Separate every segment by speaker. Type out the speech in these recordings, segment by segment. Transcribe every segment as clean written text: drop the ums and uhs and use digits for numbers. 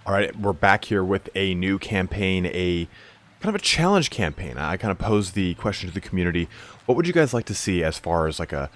Speaker 1: All right, we're back here with a new campaign, a kind of a challenge campaign. I kind of posed the question to the community: what would you guys like to see as far as like a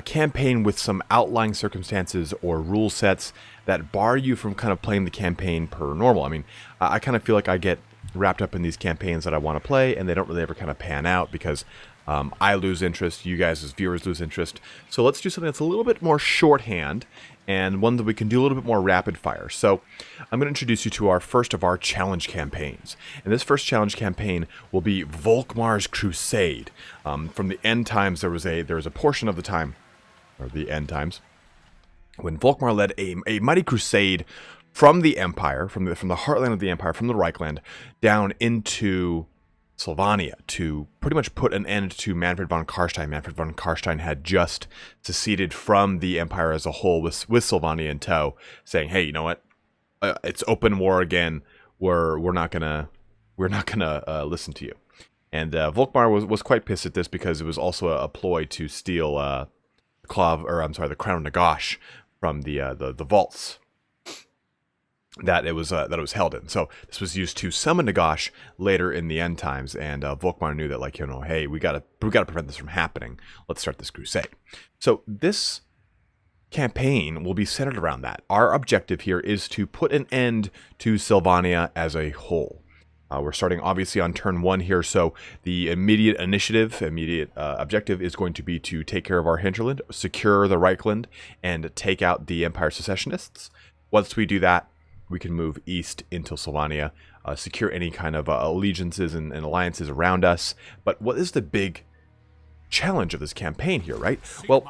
Speaker 1: campaign with some outlying circumstances or rule sets that bar you from kind of playing the campaign per normal? I mean, I kind of feel like I get wrapped up in these campaigns that I want to play, and they don't really ever kind of pan out because I lose interest, you guys as viewers lose interest. So let's do something that's a little bit more shorthand and one that we can do a little bit more rapid fire. So I'm going to introduce you to our first of our challenge campaigns. And this first challenge campaign will be Volkmar's Crusade. From the end times, there was a portion of the time, or the end times, when Volkmar led a mighty crusade from the Empire, from the heartland of the Empire, from the Reichland, down into Sylvania to pretty much put an end to Manfred von Karstein. Manfred von Karstein had just seceded from the Empire as a whole with Sylvania in tow, saying, "Hey, you know what? It's open war again. We're not gonna listen to you." And Volkmar was quite pissed at this because it was also a ploy to steal the Crown of Nagash from the vaults that it was held in. So this was used to summon Nagash later in the end times, and Volkmar knew that, like, you know, hey, we gotta prevent this from happening. Let's start this crusade. So this campaign will be centered around that. Our objective here is to put an end to Sylvania as a whole. We're starting obviously on turn 1 here, so the immediate objective is going to be to take care of our hinterland, secure the Reichland, and take out the Empire secessionists. Once we do that, we can move east into Sylvania, secure any kind of allegiances and alliances around us. But what is the big challenge of this campaign here, right? Well,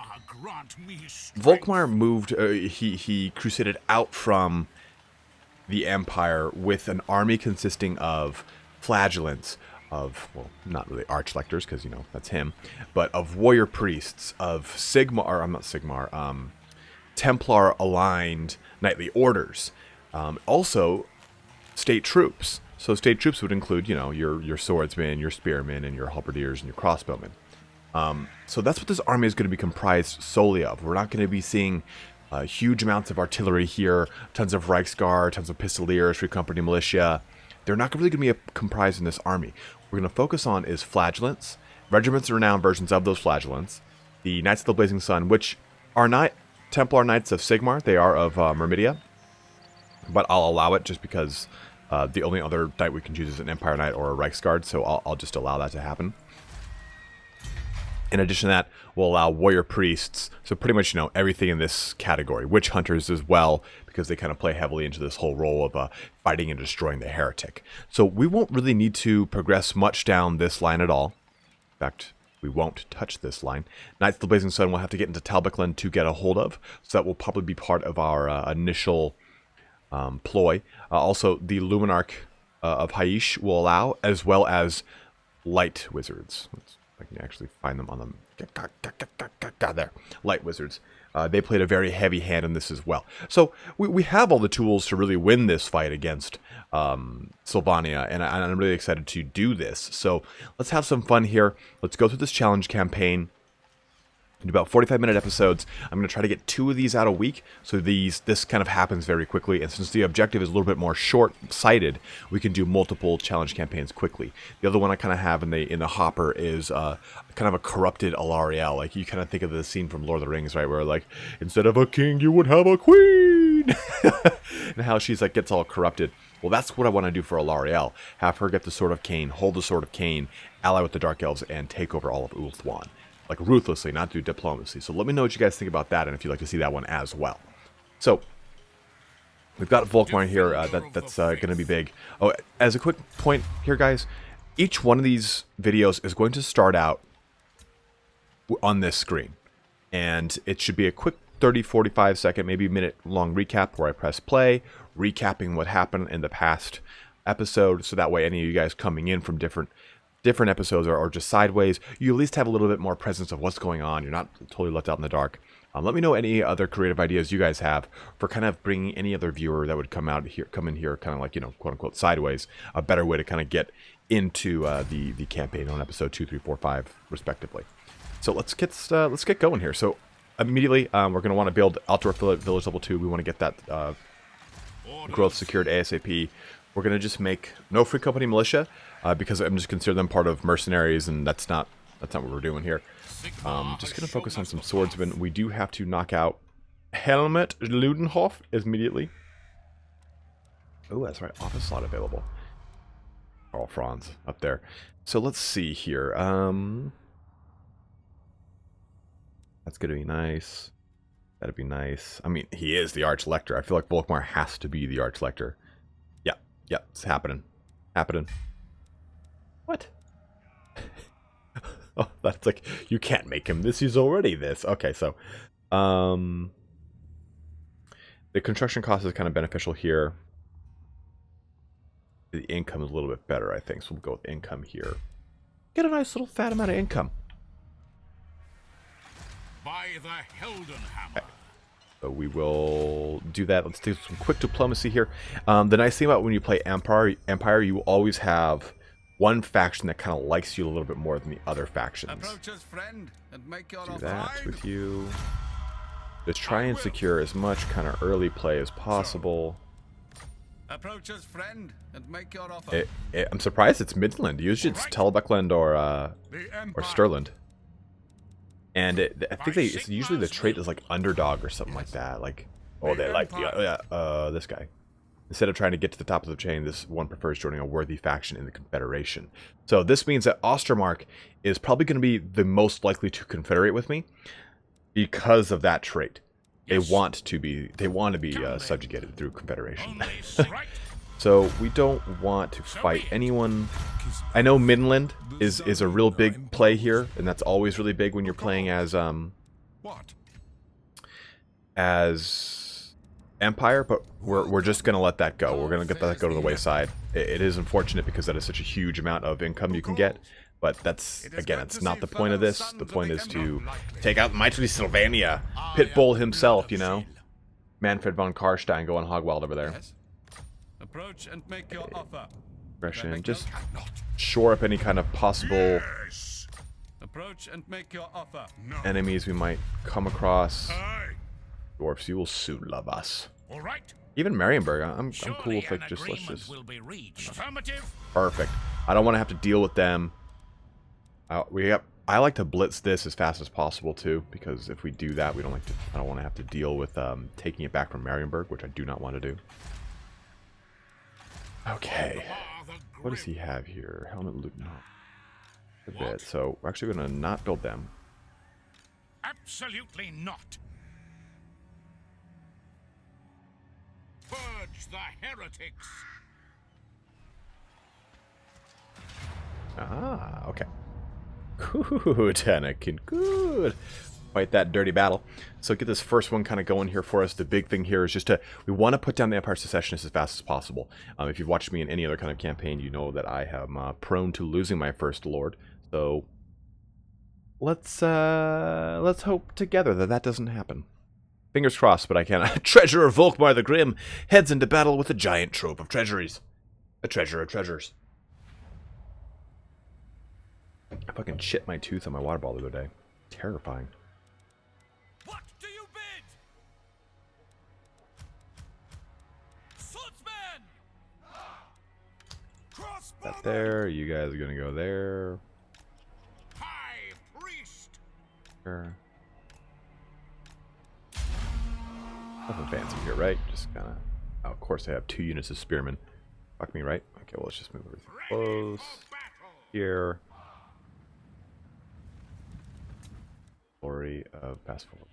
Speaker 1: Volkmar moved, he crusaded out from the Empire with an army consisting of Flagellants, of, well, not really archlectors, because, you know, that's him, but of warrior priests, of Templar-aligned knightly orders. Also, state troops. So state troops would include, you know, your swordsmen, your spearmen, and your halberdiers, and your crossbowmen. So that's what this army is going to be comprised solely of. We're not going to be seeing huge amounts of artillery here, tons of Reichsguard, tons of Pistoliers, Free Company militia. They're not really going to be comprised in this army. What we're going to focus on is Flagellants, regiments of renowned versions of those Flagellants, the Knights of the Blazing Sun, which are not Templar Knights of Sigmar. They are of Myrmidia. But I'll allow it just because the only other knight we can choose is an Empire Knight or a Reichsguard, so I'll just allow that to happen. In addition to that, we'll allow warrior priests, so pretty much, you know, everything in this category. Witch hunters as well, because they kind of play heavily into this whole role of fighting and destroying the heretic. So we won't really need to progress much down this line at all. In fact, we won't touch this line. Knights of the Blazing Sun we'll have to get into Talbotland to get a hold of, so that will probably be part of our initial ploy. Also, the Luminarch of Haish will allow, as well as light wizards. I can actually find them on them. There. Light wizards. They played a very heavy hand in this as well. So we have all the tools to really win this fight against Sylvania, and I'm really excited to do this. So let's have some fun here. Let's go through this challenge campaign. In about 45-minute episodes. I'm going to try to get 2 of these out a week, so this kind of happens very quickly. And since the objective is a little bit more short-sighted, we can do multiple challenge campaigns quickly. The other one I kind of have in the hopper is kind of a corrupted Alarielle. Like, you kind of think of the scene from Lord of the Rings, right, where, like, instead of a king, you would have a queen, and how she's like gets all corrupted. Well, that's what I want to do for Alarielle. Have her get the Sword of Cain, hold the Sword of Cain, ally with the Dark Elves, and take over all of Ulthuan. Like, ruthlessly, not through diplomacy. So let me know what you guys think about that, and if you'd like to see that one as well. So we've got Volkmar here. That's going to be big. Oh, as a quick point here, guys, each one of these videos is going to start out on this screen, and it should be a quick 30, 45 second, maybe minute long recap where I press play, recapping what happened in the past episode, so that way any of you guys coming in from different episodes or just sideways, you at least have a little bit more presence of what's going on. You're not totally left out in the dark. Let me know any other creative ideas you guys have for kind of bringing any other viewer that would come in here, kind of like, you know, quote unquote sideways, a better way to kind of get into the campaign on episode 2, 3, 4, 5, respectively. So let's get going here. So immediately we're going to want to build Outdoor Village level 2. We want to get that growth secured ASAP. We're going to just make no free company militia because I'm just consider them part of mercenaries, and that's not what we're doing here. Just going to focus on some swordsmen. We do have to knock out Helmut Ludenhof immediately. Oh, that's right. Office slot available. Carl Franz up there. So let's see here. That's going to be nice. That'd be nice. I mean, he is the Archlector. I feel like Volkmar has to be the Archlector. Yeah, it's happening. What? Oh, that's like, you can't make him this. He's already this. Okay, so, the construction cost is kind of beneficial here. The income is a little bit better, I think. So we'll go with income here. Get a nice little fat amount of income.
Speaker 2: By the Heldenhammer.
Speaker 1: Okay. So we will do that. Let's do some quick diplomacy here. The nice thing about when you play Empire, you always have one faction that kind of likes you a little bit more than the other factions.
Speaker 2: Approach us, friend, and make your
Speaker 1: Do
Speaker 2: offer.
Speaker 1: that with you. Just try and secure as much kind of early play as possible.
Speaker 2: Approach us, friend, and make your offer.
Speaker 1: I'm surprised it's Midland. Usually it's Telbeckland or Stirland. And I think it's usually the trait is like underdog or something like that. Like, oh, they like this guy. Instead of trying to get to the top of the chain, this one prefers joining a worthy faction in the Confederation. So this means that Ostermark is probably going to be the most likely to confederate with me because of that trait. They want to be subjugated through Confederation. So we don't want to fight anyone. I know Midland is a real big play here, and that's always really big when you're playing as Empire, but we're just going to let that go. We're going to let that go to the wayside. It is unfortunate because that is such a huge amount of income you can get, but that's, again, it's not the point of this. The point is to take out mighty Sylvania, Pitbull himself, you know. Manfred von Karstein going hog wild over there.
Speaker 2: Approach and make your offer.
Speaker 1: Aggression. Just shore up any kind of possible
Speaker 2: Approach and make your offer.
Speaker 1: enemies we might come across. Dwarfs, you will soon love us.
Speaker 2: All right.
Speaker 1: Even Marienburg, I'm cool if like let's just
Speaker 2: Affirmative.
Speaker 1: perfect. I don't want to have to deal with them. I like to blitz this as fast as possible too, because if we do that, I don't want to have to deal with taking it back from Marienburg, which I do not want to do. Okay, what does he have here? Helmet loot, no. A bit. So we're actually going to not build them.
Speaker 2: Absolutely not. Purge the heretics.
Speaker 1: Ah, okay. Good, Anakin. Good. Fight that dirty battle. So get this first one kind of going here for us. The big thing here is just we want to put down the Empire Secessionists as fast as possible. If you've watched me in any other kind of campaign, you know that I am prone to losing my first lord. So let's hope together that doesn't happen. Fingers crossed, but I can't. Treasurer Volkmar the Grim heads into battle with a giant trove of treasuries. A treasure of treasures. I fucking shit my tooth on my water bottle the other day. Terrifying.
Speaker 2: What do you bid? Swordsman!
Speaker 1: That there. You guys are gonna go there.
Speaker 2: High priest!
Speaker 1: Sure. Nothing fancy here, right? Just kind of... Oh, of course I have 2 units of spearmen. Fuck me, right? Okay, well, let's just move everything close. Here. Glory of fast forward.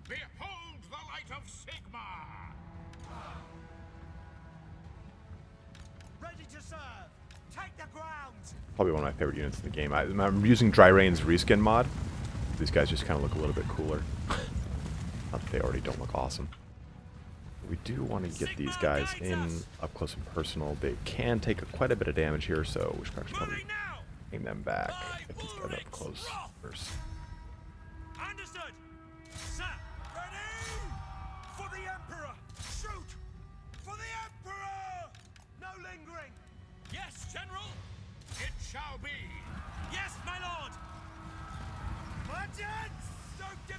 Speaker 2: Behold the light of Sigma! Ready to serve! Take the ground!
Speaker 1: Probably one of my favorite units in the game. I'm using Dry Rain's reskin mod. These guys just kind of look a little bit cooler. Not that they already don't look awesome. We do want to get these guys in up close and personal. They can take quite a bit of damage here, so we should probably aim them back. Get these guys up close first.
Speaker 2: Understood! Sir! Ready! For the Emperor! Shoot! For the Emperor! No lingering! Yes, General! It shall be! Yes, my lord! What?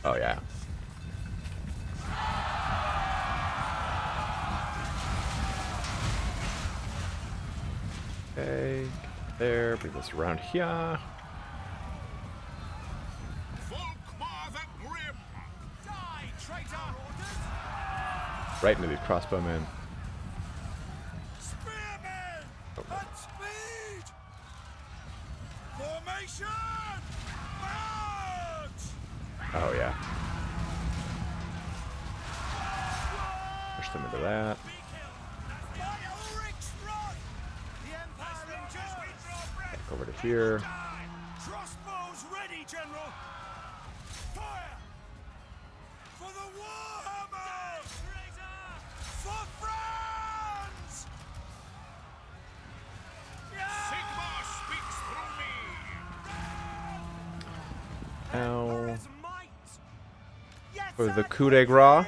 Speaker 1: Oh, yeah. Okay, there, bring this around here.
Speaker 2: Volkmar the Grim! Die, traitor!
Speaker 1: Right into these crossbowmen.
Speaker 2: Spearmen! At speed! Formation! March!
Speaker 1: Oh, yeah. Push them into that. Back over to here.
Speaker 2: Crossbows ready, General! Fire! For the Warhammer! For France! Sigmar speaks through me!
Speaker 1: Ow. For the coup de grace.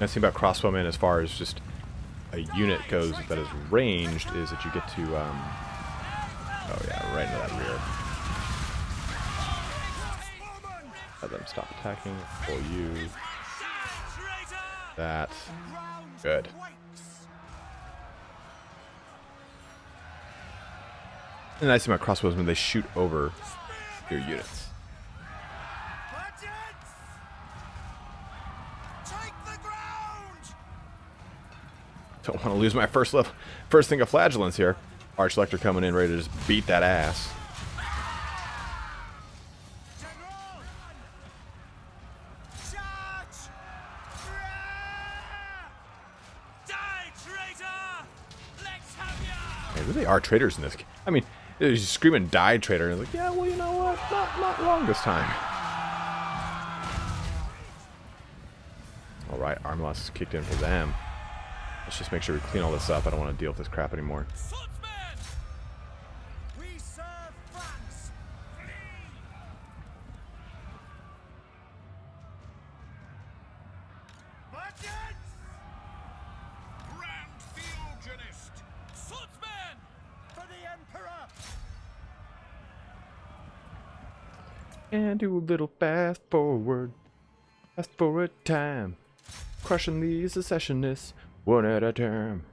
Speaker 1: Nice thing about crossbowmen as far as just a unit goes that is ranged is that you get to, oh yeah, right into that rear. Let them stop attacking. Pull you. That. Good. The nice thing about crossbows when they shoot over your units. Don't want to lose my first thing of Flagellants here. Archlector coming in ready to just beat that ass. They really are traitors in this. I mean, they're just screaming "Die, traitor!" And like, yeah, well, you know what? Not wrong this time. All right, arm loss is kicked in for them. Let's just make sure we clean all this up. I don't want to deal with this crap anymore.
Speaker 2: We serve France. Grand Theogenist. Swordsman for the Emperor.
Speaker 1: And do a little fast forward. Fast forward time. Crushing these secessionists. One at a time.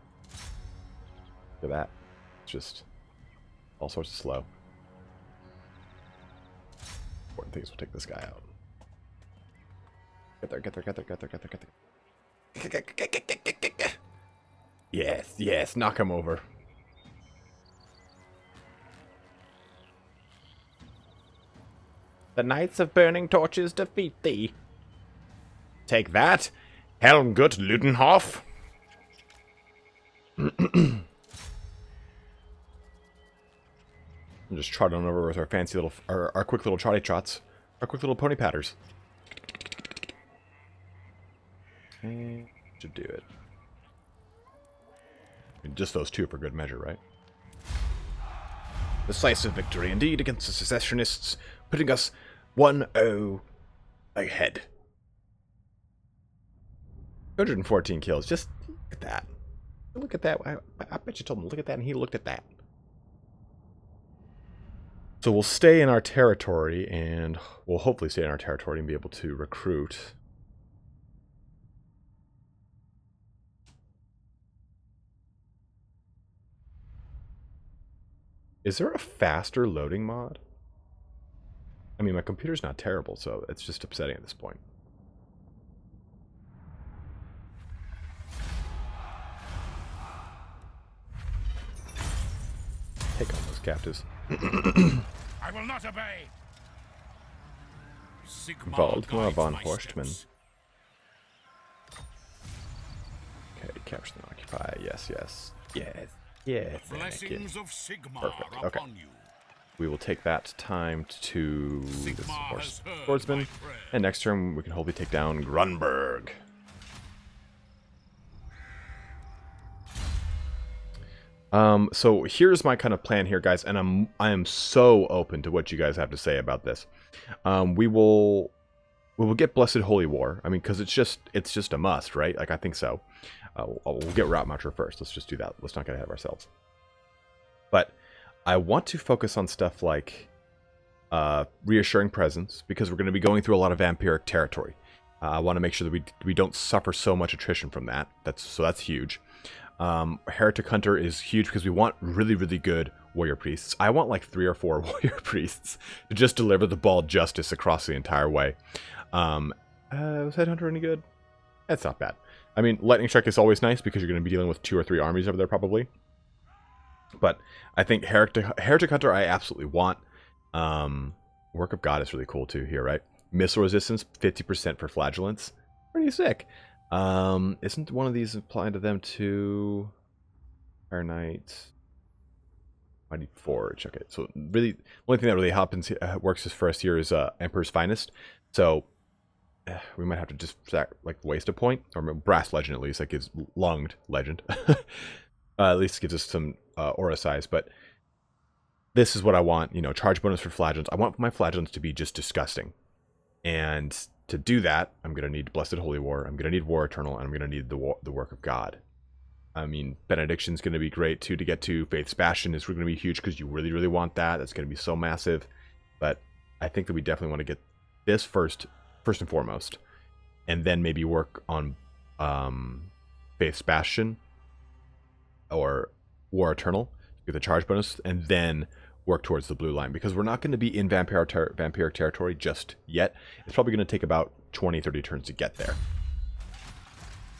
Speaker 1: Look at that. It's just all sorts of slow. Important things will take this guy out. Get there, get there, get there, get there, get there, get there. Yes, yes, knock him over. The Knights of Burning Torches defeat thee. Take that, Helmgut Ludenhoff. I'm just trotting on over with our fancy little, our quick little trotty trots, our quick little pony patters. Okay, should do it. I mean, just those two for good measure, right? Decisive victory indeed against the secessionists, putting us 1-0 ahead. 214 kills. Just look at that. Look at that. I bet you told him, look at that, and he looked at that. So we'll stay in our territory, and we'll hopefully stay in our territory and be able to recruit. Is there a faster loading mod? I mean, my computer's not terrible, so it's just upsetting at this point. Take on those captives.
Speaker 2: I will not obey.
Speaker 1: Volkmar von Horstmann. Okay, capture and occupy. Yes, yes, yes, yes.
Speaker 2: Blessings of Sigmar
Speaker 1: Perfect. Okay.
Speaker 2: upon you.
Speaker 1: We will take that time to this horse swordsman, and next turn we can hopefully take down Grunberg. So here's my kind of plan here, guys, and I am so open to what you guys have to say about this. We will get Blessed Holy War. I mean, because it's just a must, right? Like, I think so. We'll get Route Marcher first. Let's just do that. Let's not get ahead of ourselves. But I want to focus on stuff like reassuring presence, because we're going to be going through a lot of vampiric territory. I want to make sure that we don't suffer so much attrition from that. That's huge. Heretic Hunter is huge because we want really, really good warrior priests. I want like 3 or 4 warrior priests to just deliver the ball justice across the entire way. Was Headhunter any good? That's not bad. I mean, Lightning Strike is always nice because you're going to be dealing with 2 or 3 armies over there probably. But I think Heretic Hunter I absolutely want. Work of God is really cool too here, right? Missile resistance, 50% for Flagellants. Pretty sick. Isn't one of these applying to them too? Fire Knight. Mighty Forge. Okay, so really, the only thing that really happens works for us here is Emperor's Finest. So we might have to just waste a point, or Brass Legend at least. That gives Lunged Legend. At least gives us some aura size. But this is what I want. You know, charge bonus for Flagellants. I want my Flagellants to be just disgusting. And to do that, I'm going to need Blessed Holy War, I'm going to need War Eternal, and I'm going to need the Work of God. I mean, Benediction's going to be great, too, to get to. Faith's Bastion is going to be huge because you really, really want that. That's going to be so massive. But I think that we definitely want to get this first and foremost. And then maybe work on Faith's Bastion or War Eternal, get the charge bonus, and then work towards the blue line, because we're not going to be in vampiric territory just yet. It's probably going to take about 20-30 turns to get there.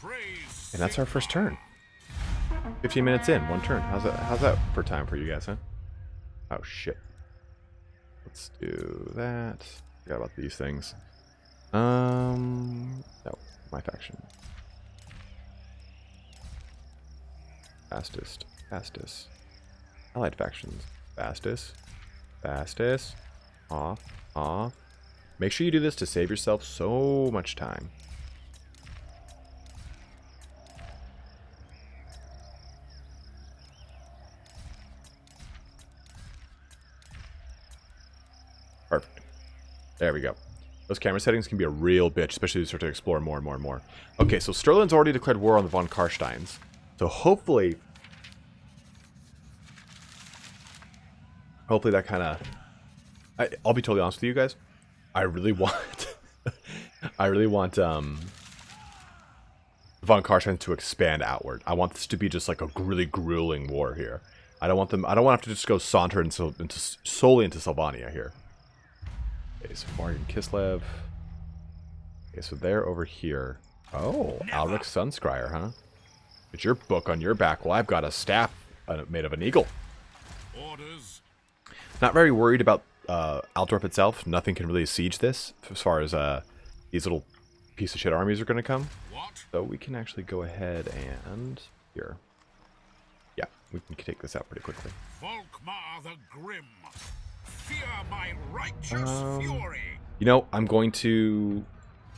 Speaker 1: And that's our first turn. 15 minutes in, 1 turn. How's that for time for you guys, huh? Oh shit. Let's do that. Forgot about these things. No, my faction. Fastest. Allied factions. Fastest. Off. Make sure you do this to save yourself so much time. Perfect. There we go. Those camera settings can be a real bitch, especially as you start to explore more and more and more. Okay, so Sterling's already declared war on the von Karsteins. So hopefully that kind of... I'll be totally honest with you guys. I really want von Karstein to expand outward. I want this to be just like a really grueling war here. I don't want to have to just go saunter solely into Sylvania here. Okay, so Morgan Kislev. Okay, so they're over here. Oh, Alric Sunscryer, huh? It's your book on your back. Well, I've got a staff made of an eagle.
Speaker 2: Orders.
Speaker 1: Not very worried about Altdorf itself. Nothing can really siege this as far as these little piece of shit armies are going to come.
Speaker 2: What?
Speaker 1: So we can actually go ahead and... Here. Yeah, we can take this out pretty quickly.
Speaker 2: Volkmar the Grim. Fear my righteous fury.
Speaker 1: You know, I'm going to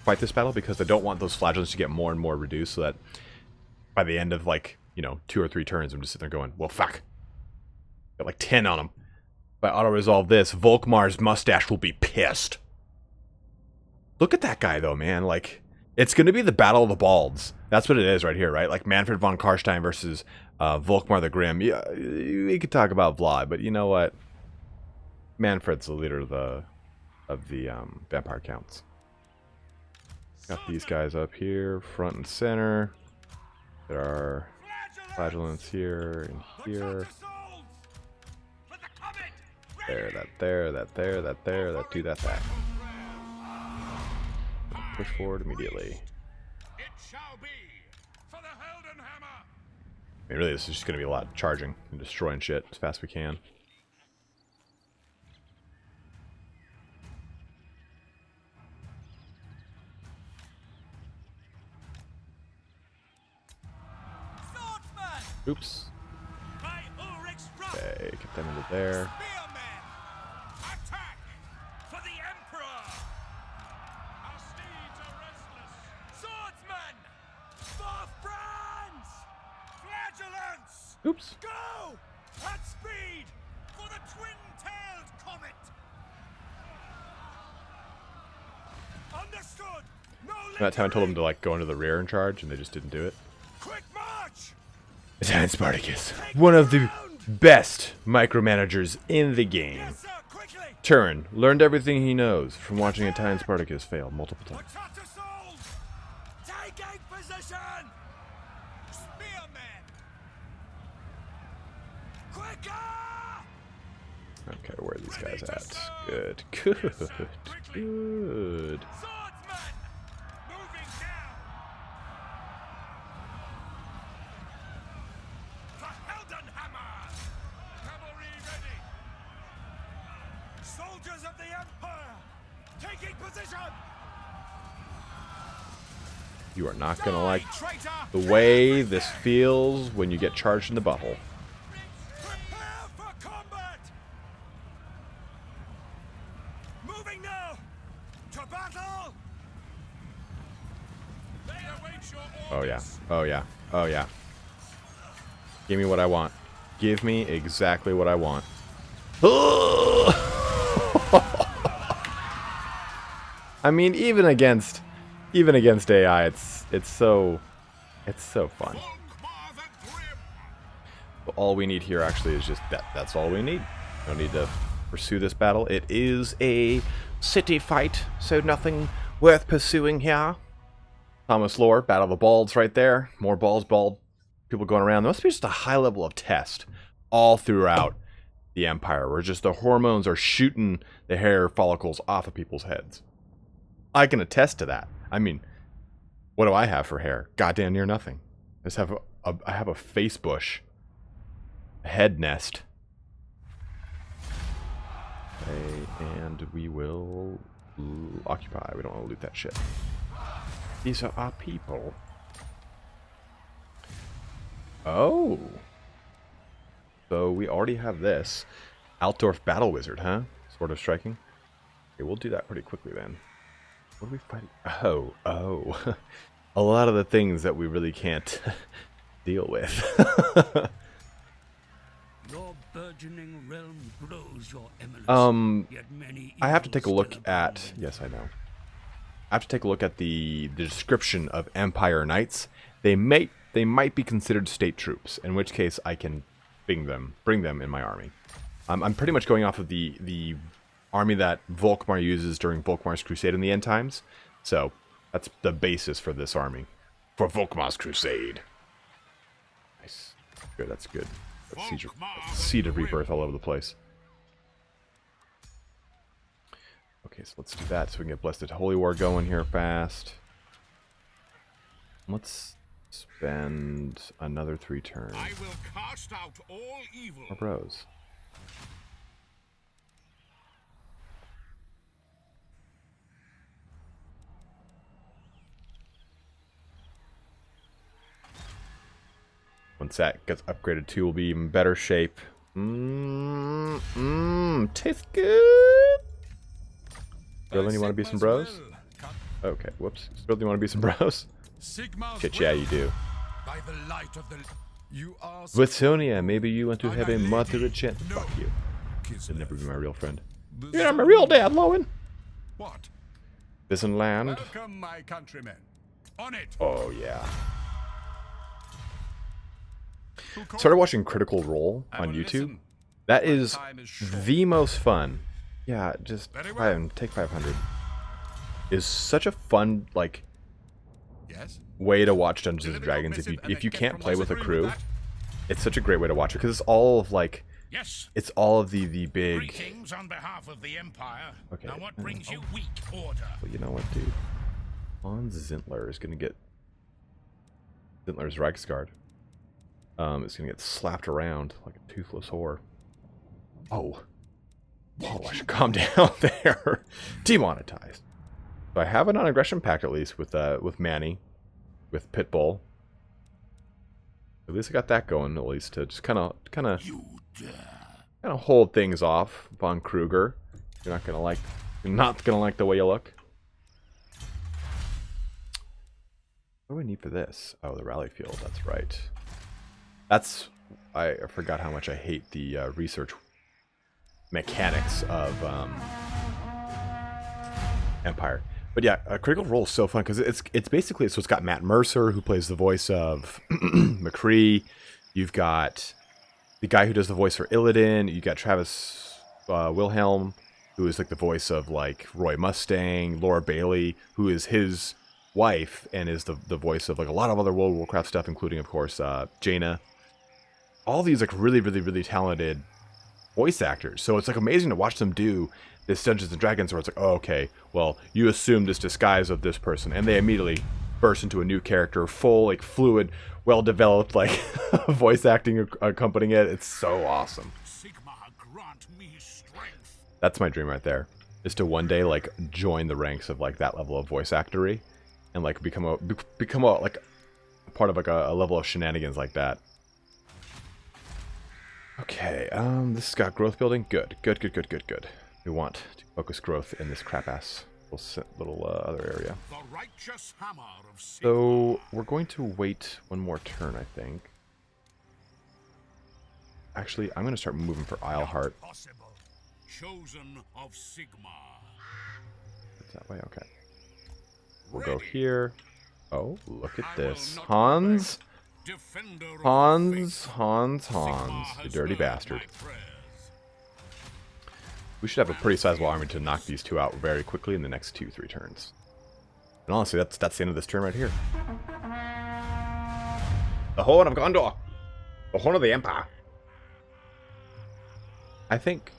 Speaker 1: fight this battle because I don't want those flagellants to get more and more reduced, so that by the end of, like, 2 or 3 turns, I'm just sitting there going, well, fuck. Got like 10 on them. If I auto-resolve this, Volkmar's mustache will be pissed. Look at that guy, though, man. Like, it's going to be the Battle of the Balds. That's what it is right here, right? Like, Manfred von Karstein versus Volkmar the Grim. Yeah, we could talk about Vlad, but you know what? Manfred's the leader of the Vampire Counts. Got these guys up here, front and center. There are flagellants here and here. There, that there, that there, that there, that two, that. Push forward immediately.
Speaker 2: It shall be for the Heldenhammer.
Speaker 1: I mean, really, this is just going to be a lot of charging and destroying shit as fast as we can. Oops. Okay, get them into there.
Speaker 2: Attack for the Emperor. Our steeds are restless. Swordsmen for France. Flagellants.
Speaker 1: Oops.
Speaker 2: Go at speed for the twin-tailed comet. Understood. No.
Speaker 1: That time I told them to, like, go into the rear and charge, and they just didn't do it.
Speaker 2: Quick march.
Speaker 1: Italian Spartacus, one of the best micromanagers in the game.
Speaker 2: Yes, sir, quickly!
Speaker 1: Turin learned everything he knows from watching Italian Spartacus fail multiple times.
Speaker 2: Attack the souls! Taking position! Spearmen! Quicker!
Speaker 1: Okay, where are these guys at?
Speaker 2: serve.
Speaker 1: Good.
Speaker 2: Yes,
Speaker 1: Good.
Speaker 2: sir, quickly.
Speaker 1: Good.
Speaker 2: Swordsman! Moving down! Flagellants! Cavalry ready! Soldiers of the Empire! Taking position!
Speaker 1: You are not gonna like
Speaker 2: traitor!
Speaker 1: the way this feels when you get charged in the butthole.
Speaker 2: Prepare for combat! Moving now! To battle! They await your
Speaker 1: Oh yeah.
Speaker 2: orders.
Speaker 1: Oh yeah. Oh yeah. Give me what I want. Give me exactly what I want. I mean, even against AI, it's so fun.
Speaker 2: Volkmar the Grim!
Speaker 1: But all we need here actually is just that. That's all we need. No need to pursue this battle. It is a city fight, so nothing worth pursuing here. Thomas Lore, Battle of the Balds right there. More balls, bald people going around. There must be just a high level of test all throughout the Empire, where just the hormones are shooting the hair follicles off of people's heads. I can attest to that. I mean, what do I have for hair? Goddamn near nothing. I just have I have a face bush, a head nest. Okay, and we will occupy. We don't want to loot that shit. These are our people. Oh. So we already have this. Altdorf Battle Wizard, huh? Sword of Striking. Okay, we'll do that pretty quickly then. What are we fighting? Oh. A lot of the things that we really can't deal with.
Speaker 3: Your burgeoning realm grows, your eminence. Yet many
Speaker 1: I have to
Speaker 3: evils
Speaker 1: take a look
Speaker 3: still
Speaker 1: at...
Speaker 3: abound.
Speaker 1: Yes, I know. I have to take a look at the description of Empire Knights. They might be considered state troops, in which case I can bring them in my army. I'm pretty much going off of the army that Volkmar uses during Volkmar's Crusade in the end times. So that's the basis for this army. For Volkmar's Crusade. Nice. Good, that's good. That's Seed of Rebirth all over the place. Okay, so let's do that so we can get Blessed Holy War going here fast. Let's spend another 3 turns.
Speaker 2: I will cast out all evil.
Speaker 1: More bros. Once that gets upgraded to, we'll be even better shape. Tastes good. Sterling, you want to be some bros? Okay, whoops. Sterling, you want to be some bros?
Speaker 2: Sigma's
Speaker 1: Shit, yeah, you do.
Speaker 2: By the light of the... You are...
Speaker 1: Vitonia, maybe you want to have a
Speaker 2: lady.
Speaker 1: moderate chance.
Speaker 2: No.
Speaker 1: Fuck you.
Speaker 2: Kislev.
Speaker 1: You'll never be my real friend.
Speaker 2: The
Speaker 1: You're not my real dad, Lowen.
Speaker 2: What?
Speaker 1: Vision land.
Speaker 2: Welcome, my countrymen. On it.
Speaker 1: Oh, yeah. Started watching Critical Role
Speaker 2: I
Speaker 1: on
Speaker 2: will
Speaker 1: YouTube.
Speaker 2: listen.
Speaker 1: That
Speaker 2: My
Speaker 1: is
Speaker 2: time is short.
Speaker 1: the most fun. Yeah, just
Speaker 2: Very well.
Speaker 1: take 500. Is such a fun like
Speaker 2: Yes?
Speaker 1: way to watch Dungeons and
Speaker 2: Deliver your
Speaker 1: Dragons if
Speaker 2: missive and
Speaker 1: you
Speaker 2: get
Speaker 1: can't
Speaker 2: from
Speaker 1: play
Speaker 2: us
Speaker 1: with a
Speaker 2: agree
Speaker 1: crew.
Speaker 2: that?
Speaker 1: It's such a great way to watch it because it's all of like
Speaker 2: Yes.
Speaker 1: it's all of the big.
Speaker 2: Greetings on behalf of the Empire.
Speaker 1: Okay.
Speaker 2: Now what brings you weak order?
Speaker 1: Well, you know what, dude? Hans Zintler is gonna get Zintler's Reichsguard. It's gonna get slapped around like a toothless whore. Oh, I should calm down there. Demonetized. So I have a non-aggression pact at least with Manny, with Pitbull. At least I got that going at least to just kind of hold things off. Von Kruger, you're not gonna like the way you look. What do I need for this? Oh, the rally field. That's right. I forgot how much I hate the research mechanics of Empire. But yeah, Critical Role is so fun because it's basically, so it's got Matt Mercer who plays the voice of McCree. You've got the guy who does the voice for Illidan. You got Travis Wilhelm, who is like the voice of like Roy Mustang. Laura Bailey, who is his wife and is the voice of like a lot of other World of Warcraft stuff, including of course Jaina. All these like really talented voice actors. So it's like amazing to watch them do this Dungeons and Dragons where it's like, oh, okay, well, you assume this disguise of this person, and they immediately burst into a new character, full, like, fluid, well-developed, like, voice acting accompanying it. It's so awesome.
Speaker 2: Sigma, grant me strength.
Speaker 1: That's my dream right there, is to one day, like, join the ranks of, like, that level of voice actory, and, like, become a like, part of, like, a level of shenanigans like that. Okay, this has got growth building. Good. We want to focus growth in this crap-ass little other area.
Speaker 2: The righteous hammer of Sigma.
Speaker 1: So, we're going to wait one more turn, I think. Actually, I'm going to start moving for Isleheart.
Speaker 2: Possible. Chosen of Sigma.
Speaker 1: It's that way? Okay. We'll go here. Oh, look at this. Hans?
Speaker 2: Defender of
Speaker 1: Hans, you dirty bastard. We should have a pretty sizable army to knock these two out very quickly in the next 2-3 turns. And honestly, that's the end of this turn right here. The Horn of Gondor! The Horn of the Empire! I think,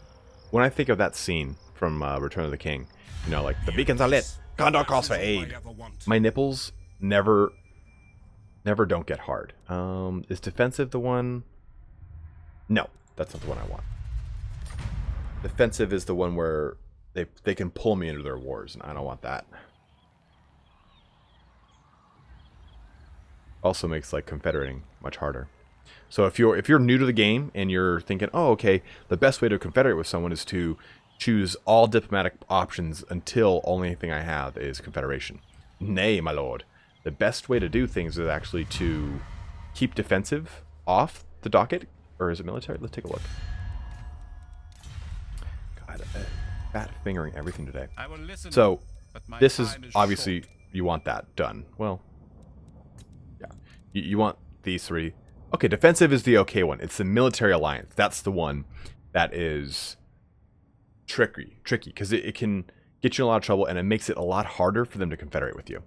Speaker 1: when I think of that scene from Return of the King, you know, like, the beacons are lit, Gondor calls for aid. My nipples never don't get hard. Is defensive the one? No, that's not the one I want. Defensive is the one where they can pull me into their wars, and I don't want that. Also makes like confederating much harder. So if you're new to the game and you're thinking, oh, okay, the best way to confederate with someone is to choose all diplomatic options until only thing I have is confederation. Nay, my lord. The best way to do things is actually to keep defensive off the docket. Or is it military? Let's take a look. God, fat fingering everything today.
Speaker 2: I will listen,
Speaker 1: so, this is
Speaker 2: time is
Speaker 1: obviously,
Speaker 2: short.
Speaker 1: you want that done. Well, yeah. You want these three. Okay, defensive is the okay one. It's the military alliance. That's the one that is tricky. Because it can get you in a lot of trouble, and it makes it a lot harder for them to confederate with you.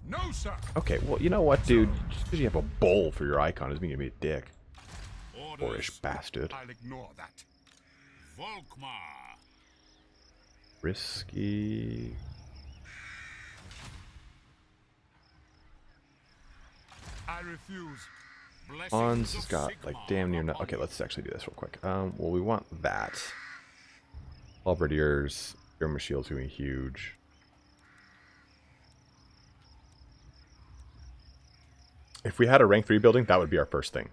Speaker 2: No, sir.
Speaker 1: Okay, well, you know what, dude? Just because you have a bowl for your icon doesn't mean you're going to be a dick.
Speaker 2: Orders.
Speaker 1: Boorish bastard.
Speaker 2: I'll ignore that. Volkmar.
Speaker 1: Risky.
Speaker 2: I refuse.
Speaker 1: Hans has got, like, damn near... No okay, let's actually do this real quick. Well, we want that. Halberdiers. German shield's going to be huge. If we had a rank 3 building, that would be our first thing.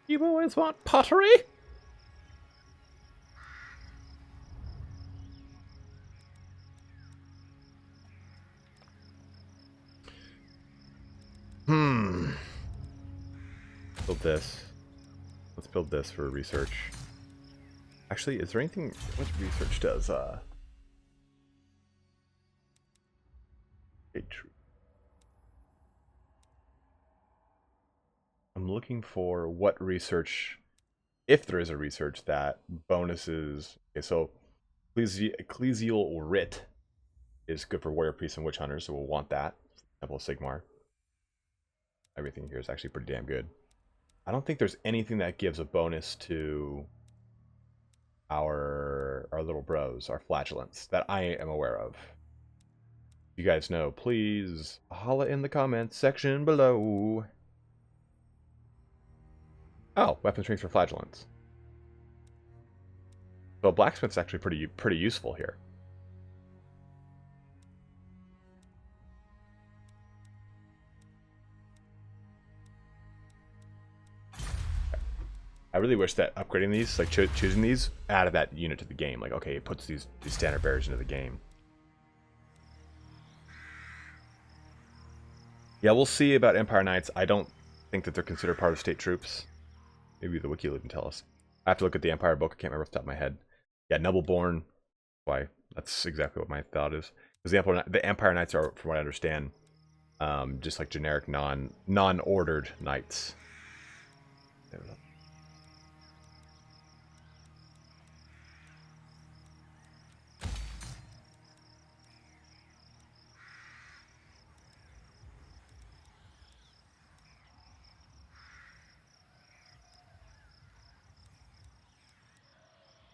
Speaker 1: You boys want pottery? Build this. Let's build this for research. Actually, is there anything... What research does, I'm looking for what research, if there is a research that bonuses. Okay, so ecclesial writ is good for warrior priests and witch hunters, so we'll want that. Temple of Sigmar. Everything here is actually pretty damn good. I don't think there's anything that gives a bonus to our little bros, our flagellants, that I am aware of. You guys know, please holla in the comments section below. Oh, weapon strength for flagellants. So blacksmith's actually pretty useful here. I really wish that upgrading these, like choosing these, added that unit to the game. Like, okay, it puts these standard bearers into the game. Yeah, we'll see about Empire Knights. I don't think that they're considered part of state troops. Maybe the wiki can tell us. I have to look at the Empire book. I can't remember off the top of my head. Yeah, Nobleborn. Why? That's exactly what my thought is. Because the Empire Knights are, from what I understand, Just like generic non-ordered knights. There we go.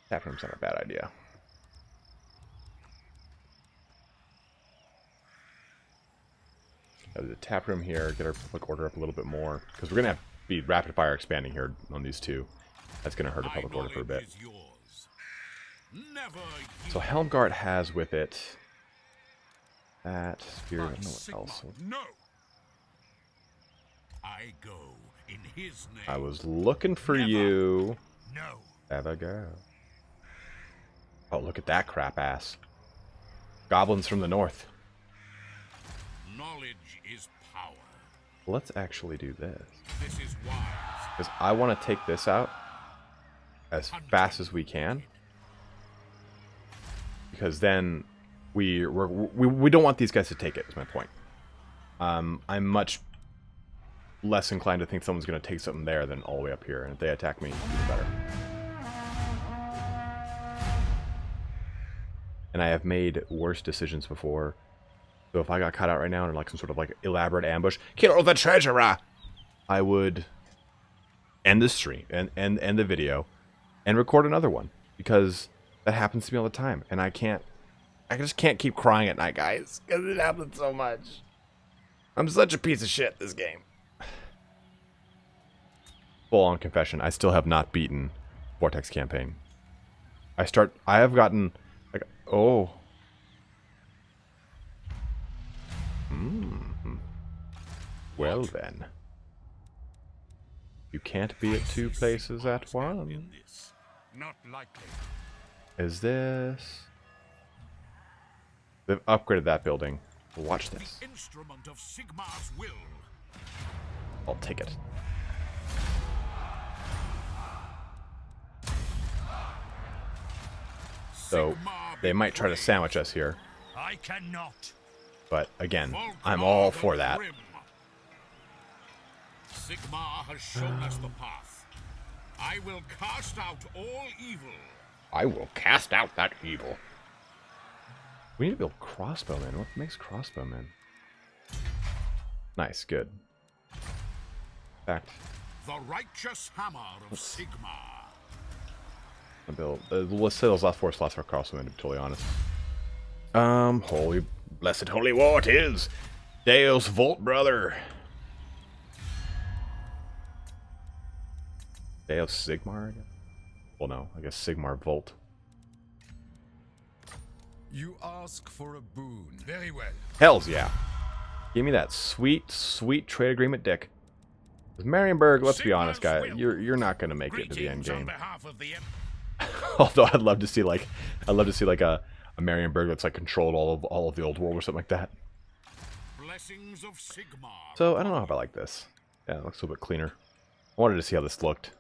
Speaker 1: Tap room's not a bad idea. The tap room here, get our public order up a little bit more, because we're gonna have to be rapid fire expanding here on these two. That's gonna hurt the public order for a bit. So Helmgart has with it that spear. I don't know what else.
Speaker 2: No. I go in his name.
Speaker 1: I was looking for you.
Speaker 2: No.
Speaker 1: Have a go. Oh, look at that crap ass. Goblins from the north.
Speaker 2: Knowledge is power.
Speaker 1: Let's actually do this.
Speaker 2: This is wise.
Speaker 1: Because I want to take this out as fast as we can. Because then we don't want these guys to take it, is my point. I'm much less inclined to think someone's going to take something there than all the way up here. And if they attack me, even better. And I have made worse decisions before. So if I got caught out right now in like some sort of like elaborate ambush, kill the treasurer, I would end the stream and end the video and record another one, because that happens to me all the time, and I just can't keep crying at night, guys, because it happens so much. I'm such a piece of shit this game. Full on confession, I still have not beaten Vortex campaign. I have gotten like, oh. Well then. You can't be at two places at once.
Speaker 2: Not likely.
Speaker 1: Is this? They've upgraded that building. Watch this.
Speaker 2: The instrument of Sigmar's will.
Speaker 1: I'll take it. So they might try to sandwich us here,
Speaker 2: I cannot.
Speaker 1: but again, I'm all for that.
Speaker 2: Sigmar has shown us the path. I will cast out all evil.
Speaker 1: I will cast out that evil. We need to build crossbowmen. What makes crossbowmen? Nice, good. In fact,
Speaker 2: The righteous hammer of Sigmar.
Speaker 1: I'll build. Let's say those last 4 slots for crossbowmen, to be totally honest. Holy, blessed holy war it is. Deus Volt, brother. Deus Sigmar again? Well, no, I guess Sigmar Volt.
Speaker 4: You ask for a boon.
Speaker 2: Very well.
Speaker 1: Hells yeah. Give me that sweet, sweet trade agreement, Dick. 'Cause Marienburg, let's be honest, guy, you're not gonna make it to the end game. Although I'd love to see like a Marienburg that's like controlled all of the old world or something like that.
Speaker 2: Blessings of Sigmar.
Speaker 1: So I don't know if I like this. Yeah, it looks a little bit cleaner. I wanted to see how this looked.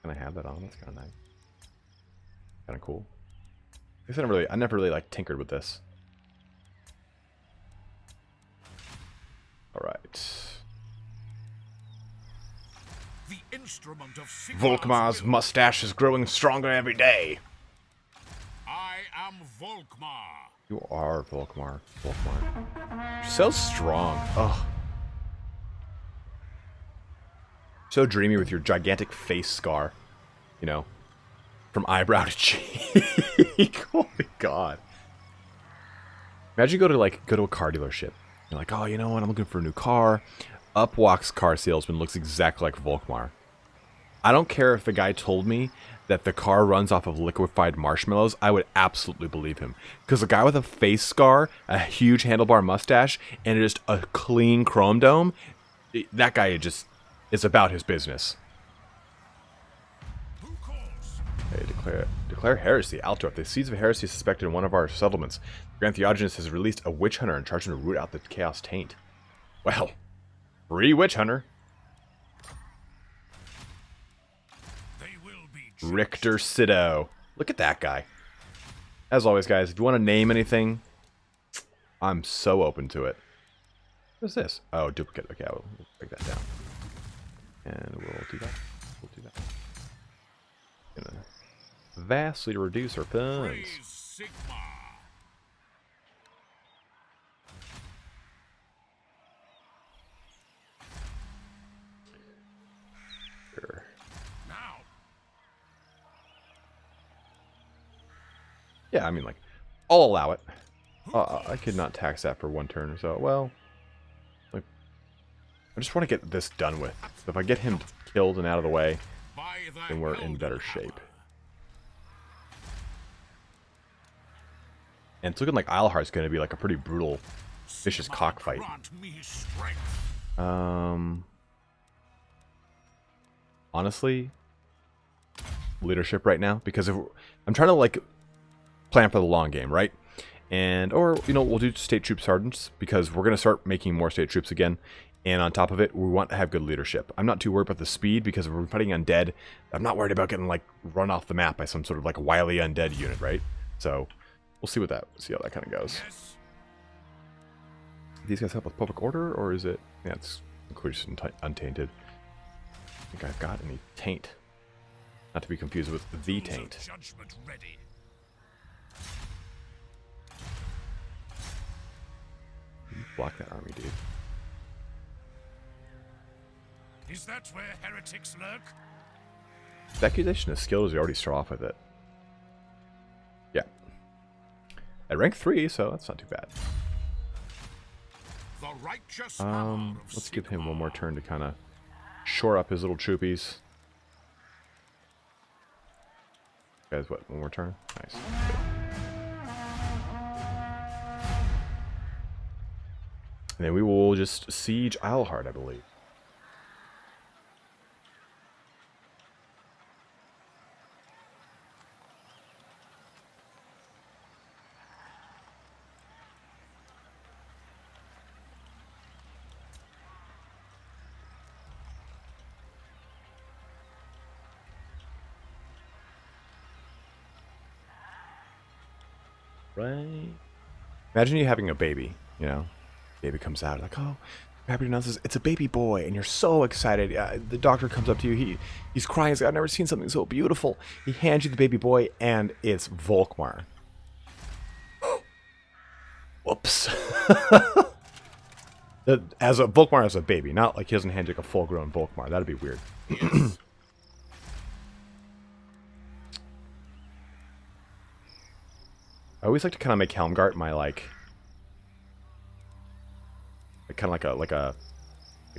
Speaker 1: Can I have that on? That's kind of nice. Kind of cool. I guess I never really like tinkered with this. All right.
Speaker 2: The instrument of Sigmar's
Speaker 1: Volkmar's
Speaker 2: will.
Speaker 1: mustache is growing stronger every day.
Speaker 2: I am Volkmar.
Speaker 1: You are Volkmar. Volkmar. You're so strong. Ugh. So dreamy with your gigantic face scar. You know, from eyebrow to cheek. Oh my god. Imagine you go to a car dealership. You're like, oh, you know what? I'm looking for a new car. Up walks car salesman, looks exactly like Volkmar. I don't care if the guy told me that the car runs off of liquefied marshmallows. I would absolutely believe him. Because a guy with a face scar, a huge handlebar mustache, and just a clean chrome dome, that guy just is about his business.
Speaker 2: Who calls?
Speaker 1: Hey, declare heresy. Altdorf. The seeds of heresy suspected in one of our settlements. Grand Theogenes has released a witch hunter and charged him to root out the chaos taint. Well, free witch hunter.
Speaker 2: They will be
Speaker 1: Richter Sido. Look at that guy. As always, guys, if you want to name anything, I'm so open to it. What's this? Oh, duplicate. Okay, we'll break that down. And we'll do that. We'll do that. Gonna vastly reduce our funds.
Speaker 2: Praise Sigma.
Speaker 1: Sure.
Speaker 2: Now.
Speaker 1: Yeah, I mean, like, I'll allow it. I could not tax that for 1 turn or so. Well, like, I just want to get this done with. So if I get him killed and out of the way,
Speaker 2: By the
Speaker 1: then we're in
Speaker 2: Elden
Speaker 1: better
Speaker 2: Hammer.
Speaker 1: shape. And it's looking like Eilhart's going to be like a pretty brutal, vicious
Speaker 2: Sigma,
Speaker 1: cockfight.
Speaker 2: grant me strength.
Speaker 1: Honestly, leadership right now, because if I'm trying to like plan for the long game, right? And or you know, we'll do state troop sergeants because we're going to start making more state troops again. And on top of it, we want to have good leadership. I'm not too worried about the speed because if we're fighting undead, I'm not worried about getting like run off the map by some sort of like wily undead unit, right? So we'll see how that kind of goes.
Speaker 2: Yes.
Speaker 1: These guys help with public order, or is it? Yeah, it's inclusion untainted. I think I've got any taint. Not to be confused with the
Speaker 2: Tools of
Speaker 1: taint.
Speaker 2: Judgment ready.
Speaker 1: You block that army, dude.
Speaker 2: Is that where heretics lurk?
Speaker 1: The accusation of skills, you already start off with it. Yeah. At rank 3, so that's not too bad.
Speaker 2: The righteous hammer of
Speaker 1: Let's give him
Speaker 2: Sigma.
Speaker 1: one more turn to kind of shore up his little troopies. Guys, what? One more turn? Nice. Good. And then we will just siege Eilhart, I believe. Right. Imagine you having a baby, you know? Baby comes out, like, oh, I'm happy to announce this. It's a baby boy, and you're so excited. The doctor comes up to you. He's crying. He's like, I've never seen something so beautiful. He hands you the baby boy, and it's Volkmar. Whoops. As a Volkmar as a baby, not like he doesn't hand you like a full-grown Volkmar. That'd be weird. I always like to kind of make Helmgart my kind of like a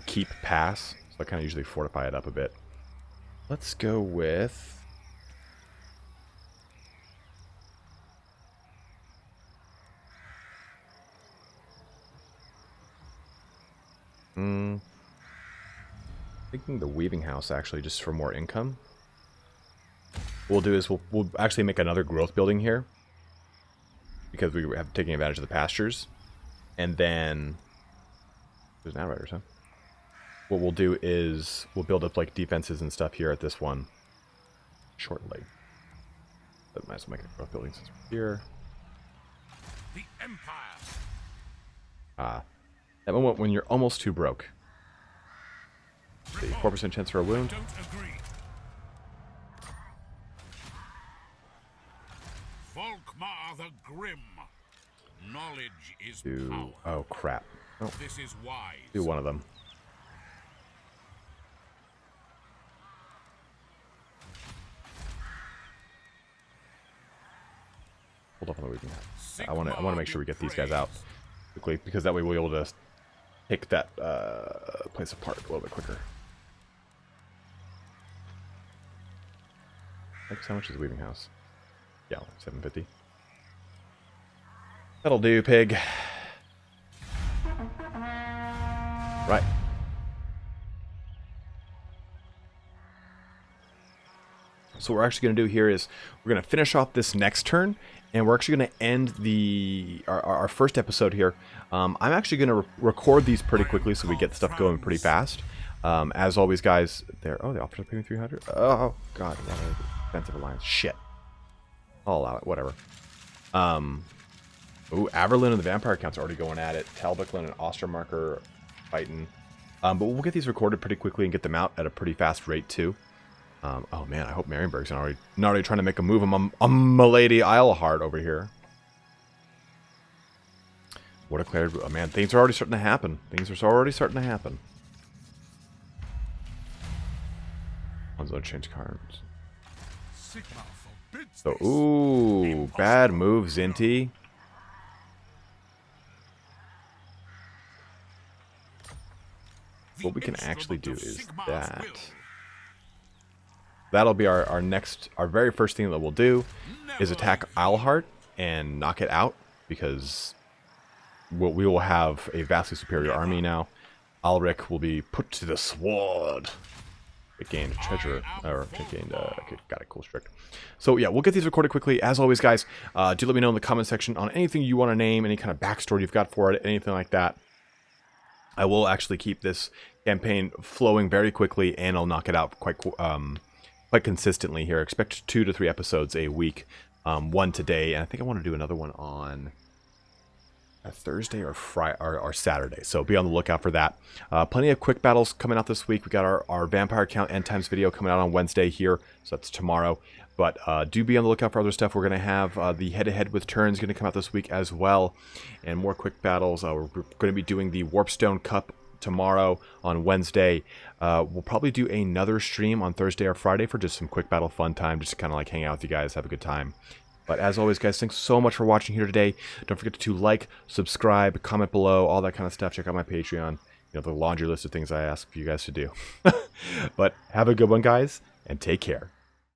Speaker 1: keep pass. So I kind of usually fortify it up a bit. Let's go with thinking the weaving house actually, just for more income. What we'll do is we'll actually make another growth building here because we have taken advantage of the pastures, and then there's an outriders, huh? What we'll do is we'll build up like defenses and stuff here at this one shortly. But might as well make a growth building since we're here.
Speaker 2: The Empire.
Speaker 1: That moment when you're almost too broke. The 4% chance for a wound.
Speaker 2: Don't agree. Volkmar the Grim. Knowledge is
Speaker 1: Do
Speaker 2: power.
Speaker 1: oh crap. Oh,
Speaker 2: This is wise.
Speaker 1: do one of them. Hold up on the weaving house. I want to make sure we get these guys out quickly because that way we'll be able to take that place apart a little bit quicker. How much is the weaving house? Yeah, 750. That'll do, pig. Right. So what we're actually going to do here is we're going to finish off this next turn, and we're actually going to end our first episode here. I'm actually going to record these pretty quickly so we get stuff going pretty fast. As always, guys, the officers paying 300. Oh God, what a defensive alliance. Shit. I'll allow it. Whatever. Ooh, Averlin and the Vampire Count's already going at it. Talbocklin and Ostermarker fighting. But we'll get these recorded pretty quickly and get them out at a pretty fast rate, too. Oh, man, I hope Marienburg's not already trying to make a move on Milady Eilhart over here. What declared... Oh, man, things are already starting to happen. One's going to change cards. So, ooh, bad move, Zinti. What we can actually do is that. That'll be our very first thing that we'll do is attack Eilhart and knock it out, because we will have a vastly superior army now. Alric will be put to the sword. It gained treasure, or it gained, got a cool strict. So yeah, we'll get these recorded quickly. As always, guys, do let me know in the comment section on anything you want to name, any kind of backstory you've got for it, anything like that. I will actually keep this campaign flowing very quickly, and I'll knock it out quite consistently here. Expect 2 to 3 episodes a week, one today, and I think I want to do another one on Thursday or Friday or Saturday. So be on the lookout for that. Plenty of quick battles coming out this week. We got our Vampire Count End Times video coming out on Wednesday here, so that's tomorrow. But do be on the lookout for other stuff. We're going to have the head-to-head with turns going to come out this week as well, and more quick battles. We're going to be doing the Warpstone Cup tomorrow on Wednesday. We'll probably do another stream on Thursday or Friday for just some quick battle fun time, just to kind of like hang out with you guys, have a good time. But as always, guys, thanks so much for watching here today. Don't forget to like, subscribe, comment below, all that kind of stuff. Check out my Patreon. You know, the laundry list of things I ask you guys to do. But have a good one, guys, and take care.